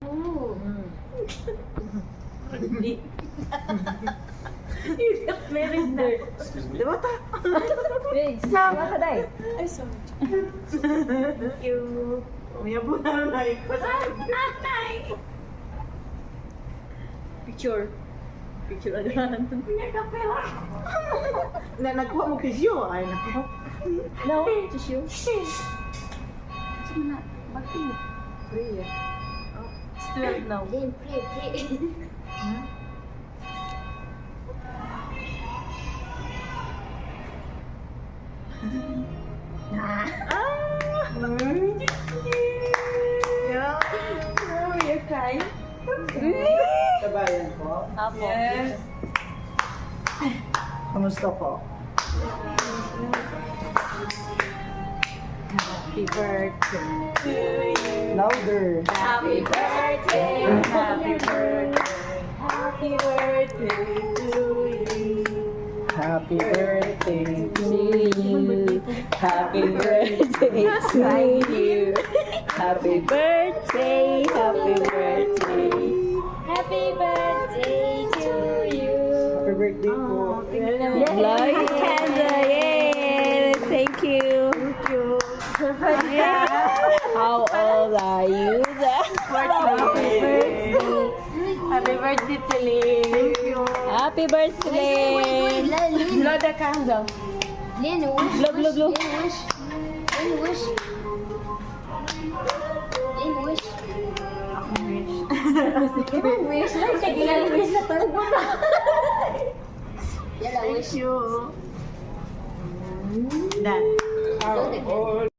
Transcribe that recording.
Oo. Meron na. Di ba ta? Wait, sama ka dahil. Ay, sorry. Thank you. May abunan na Picture. Picture agad. na nagkuha mo kisyo. Ay, naku. No, tissue. Sige na. Bakit? Free. It's 12 now. Game, play. Yeah. Oh, you're crying? Kabayan ko. Apo. Yes. Kamusta po? Happy birthday to you. Louder. Happy birthday. Happy birthday. Happy birthday to you. Happy birthday To you. Happy birthday to you. Happy birthday. Happy birthday. Happy birthday to you. Happy birthday po. Light candle. Yay! Thank you. Thank you. How old are you? 40. Happy birthday to Lynn. Thank you. Happy birthday. Lynn, Blow the candle. Lynn, wish. Blow, blow, blow. Lynn, wish. Lynn, wish. Lynn, wish. Wish lang. Sige lang, wish na tulog mo na. Yala, wish. Thank you. Done. Blow the candle.